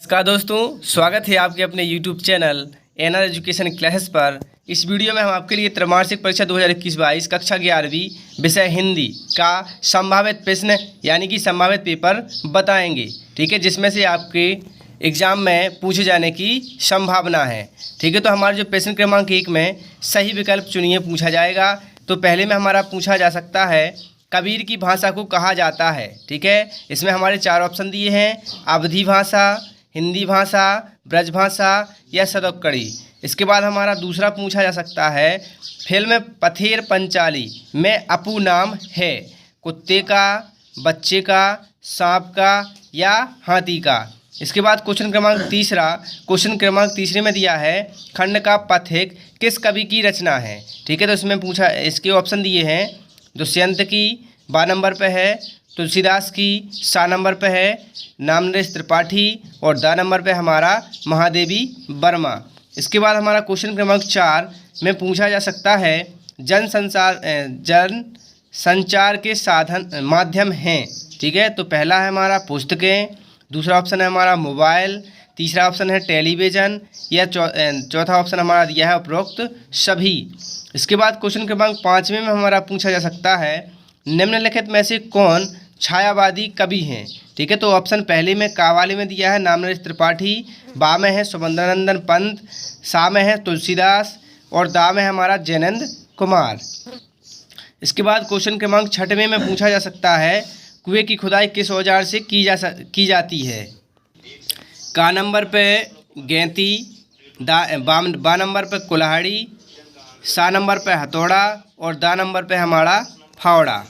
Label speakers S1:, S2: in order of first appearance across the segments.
S1: नमस्कार दोस्तों, स्वागत है आपके अपने YouTube channel NR education classes पर। इस वीडियो में हम आपके लिए त्रैमासिक परीक्षा 2021-22 कक्षा 11वीं विषय हिंदी का संभावित प्रश्न यानी कि संभावित पेपर बताएंगे। ठीक है, जिसमें से आपके एग्ज़ाम में पूछे जाने की संभावना है। ठीक है, तो हमारे जो प्रश्न क्रमांक 1 में सही विकल्प चुनिए पूछा जाएगा। तो पहले में हमारा पूछा जा सकता है कबीर की भाषा को कहा जाता है। ठीक है, इसमें हमारे 4 ऑप्शन दिए हैं, अवधी भाषा, हिंदी भाषा, ब्रज भाषा या सदोकड़ी। इसके बाद हमारा दूसरा पूछा जा सकता है फिल्म पथेर पंचाली में अपू नाम है कुत्ते का, बच्चे का, सांप का या हाथी का। इसके बाद क्वेश्चन क्रमांक तीसरे में दिया है खंड का पथिक किस कवि की रचना है। ठीक है, तो इसमें पूछा इसके ऑप्शन दिए हैं दुष्यंत की 12 नंबर पे है, तुलसीदास की 7 नंबर पे है, नामनरेश त्रिपाठी और 10 नंबर पे हमारा महादेवी वर्मा। इसके बाद हमारा क्वेश्चन क्रमांक 4 में पूछा जा सकता है जन संचार के साधन माध्यम हैं। ठीक है, तो पहला है हमारा पुस्तकें, दूसरा ऑप्शन है हमारा मोबाइल, तीसरा ऑप्शन है टेलीविज़न या चौथा ऑप्शन हमारा दिया है उपरोक्त सभी। इसके बाद क्वेश्चन क्रमांक 5 में हमारा पूछा जा सकता है निम्नलिखित में से कौन छायावादी कवि हैं। ठीक है, तो ऑप्शन पहले में कावाली में दिया है नामनरेश त्रिपाठी, बा में है सुबंधानंदन पंत, सा में है तुलसीदास और दा में हमारा जैनेन्द्र कुमार। इसके बाद क्वेश्चन क्रमांक 6 में पूछा जा सकता है कुएं की खुदाई किस औजार से की जाती है। का नंबर पे गैंती, बा नंबर पे कुल्हाड़ी, सा नंबर पे हथौड़ा और दा नंबर पे हमारा फावड़ा।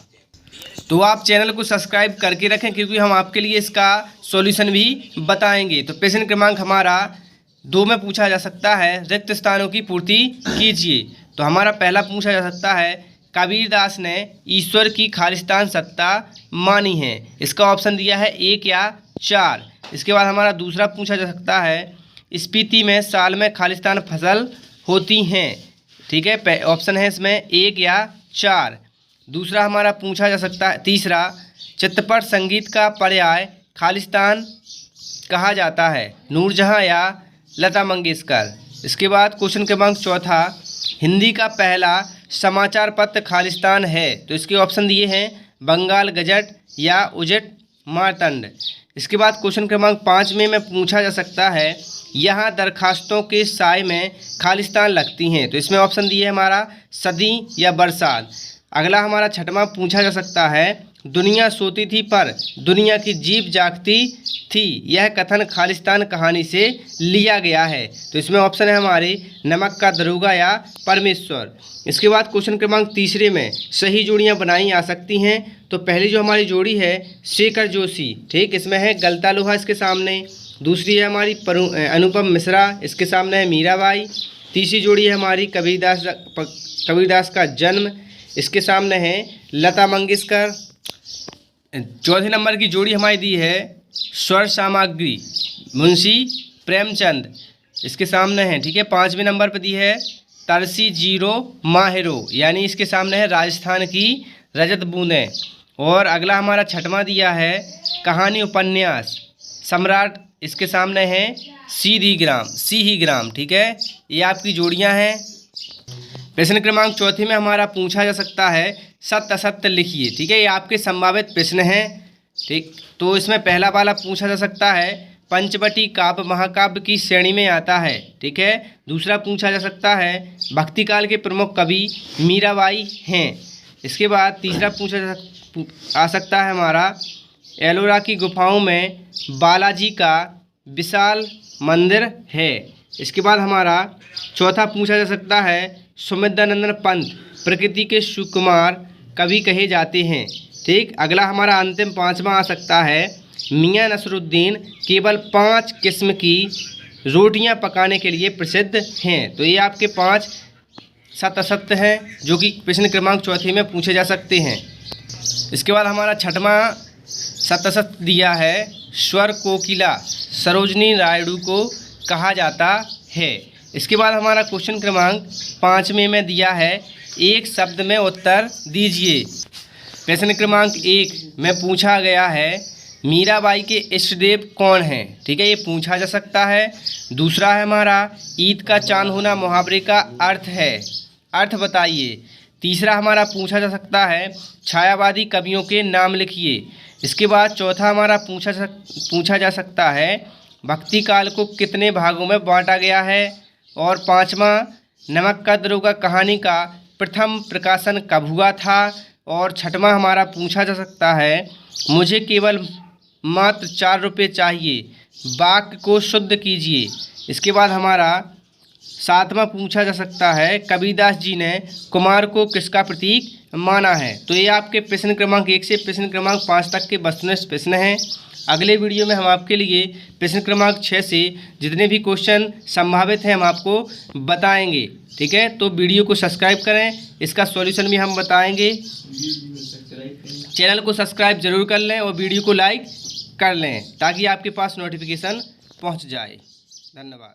S1: तो आप चैनल को सब्सक्राइब करके रखें क्योंकि हम आपके लिए इसका सॉल्यूशन भी बताएंगे। तो प्रश्न क्रमांक हमारा 2 में पूछा जा सकता है रिक्त स्थानों की पूर्ति कीजिए। तो हमारा पहला पूछा जा सकता है कबीरदास ने ईश्वर की खालिस्तान सत्ता मानी है। इसका ऑप्शन दिया है 1 या 4। इसके बाद हमारा दूसरा पूछा जा सकता है स्पीति में साल में खालिस्तान फसल होती हैं। ठीक है, ऑप्शन है इसमें 1 या 4। दूसरा हमारा पूछा जा सकता है तीसरा चित्तपट संगीत का पर्याय खालिस्तान कहा जाता है, नूरजहां या लता मंगेशकर। इसके बाद क्वेश्चन क्रमांक 4 हिंदी का पहला समाचार पत्र खालिस्तान है। तो इसके ऑप्शन दिए हैं बंगाल गजट या उजट मार्तंड। इसके बाद क्वेश्चन क्रमांक 5 में पूछा जा सकता है यहाँ दरखास्तों के साय में खालिस्तान लगती हैं। तो इसमें ऑप्शन दिए है हमारा सदी या बरसात। अगला हमारा 6वां पूछा जा सकता है दुनिया सोती थी पर दुनिया की जीभ जागती थी, यह कथन खालिस्तान कहानी से लिया गया है। तो इसमें ऑप्शन है हमारे नमक का दरोगा या परमेश्वर। इसके बाद क्वेश्चन क्रमांक 3 में सही जोड़ियां बनाई आ सकती हैं। तो पहली जो हमारी जोड़ी है शेखर जोशी, ठीक, इसमें है गलता लोहा इसके सामने। दूसरी है हमारी अनुपम मिश्रा, इसके सामने है मीराबाई। तीसरी जोड़ी है हमारी कबीरदास का जन्म, इसके सामने है लता मंगेशकर। चौथे नंबर की जोड़ी हमारी दी है स्वर सामग्री, मुंशी प्रेमचंद, इसके सामने है। ठीक है, 5वें नंबर पर दी है तरसी जीरो माहिरो, यानी इसके सामने है राजस्थान की रजत बूंदें। और अगला हमारा 6वां दिया है कहानी उपन्यास सम्राट, इसके सामने है सीही ग्राम। ठीक है, ये आपकी जोड़ियां हैं। प्रश्न क्रमांक 4 में हमारा पूछा जा सकता है सत्य असत्य लिखिए। ठीक है, ये आपके संभावित प्रश्न हैं। ठीक, तो इसमें पहला वाला पूछा जा सकता है पंचवटी काव्य महाकाव्य की श्रेणी में आता है। ठीक है, दूसरा पूछा जा सकता है भक्ति काल के प्रमुख कवि मीराबाई हैं। इसके बाद तीसरा पूछा आ सकता है हमारा एलोरा की गुफाओं में बालाजी का विशाल मंदिर है। इसके बाद हमारा चौथा पूछा जा सकता है सुमित्रानंदन पंत प्रकृति के सुकुमार कवि कहे जाते हैं। ठीक, अगला हमारा अंतिम 5वां आ सकता है मियां नसरुद्दीन केवल 5 किस्म की रोटियां पकाने के लिए प्रसिद्ध हैं। तो ये आपके 5 सत्य असत्य हैं जो कि प्रश्न क्रमांक 4 में पूछे जा सकते हैं। इसके बाद हमारा 6वां सत्य असत्य दिया है स्वर कोकिला सरोजनी नायडू को कहा जाता है। इसके बाद हमारा क्वेश्चन क्रमांक 5 में दिया है एक शब्द में उत्तर दीजिए। प्रश्न क्रमांक 1 में पूछा गया है मीराबाई के इष्टदेव कौन हैं, ठीक है, ये पूछा जा सकता है। दूसरा है हमारा ईद का चांद होना मुहावरे का अर्थ है, अर्थ बताइए। तीसरा हमारा पूछा जा सकता है छायावादी कवियों के नाम लिखिए। इसके बाद चौथा हमारा पूछा जा सकता है भक्ति काल को कितने भागों में बांटा गया है। और पांचवा नमक का दरोगा कहानी का प्रथम प्रकाशन कब हुआ था। और छठवां हमारा पूछा जा सकता है मुझे केवल मात्र 4 रुपये चाहिए, वाक्य को शुद्ध कीजिए। इसके बाद हमारा सातवां पूछा जा सकता है कबीरदास जी ने कुमार को किसका प्रतीक माना है। तो ये आपके प्रश्न क्रमांक 1 से प्रश्न क्रमांक 5 तक के वस्तुनिष्ठ प्रश्न हैं। अगले वीडियो में हम आपके लिए प्रश्न क्रमांक 6 से जितने भी क्वेश्चन संभावित हैं हम आपको बताएंगे, ठीक है। तो वीडियो को सब्सक्राइब करें, इसका सॉल्यूशन भी हम बताएंगे। चैनल को सब्सक्राइब जरूर कर लें और वीडियो को लाइक कर लें ताकि आपके पास नोटिफिकेशन पहुंच जाए। धन्यवाद।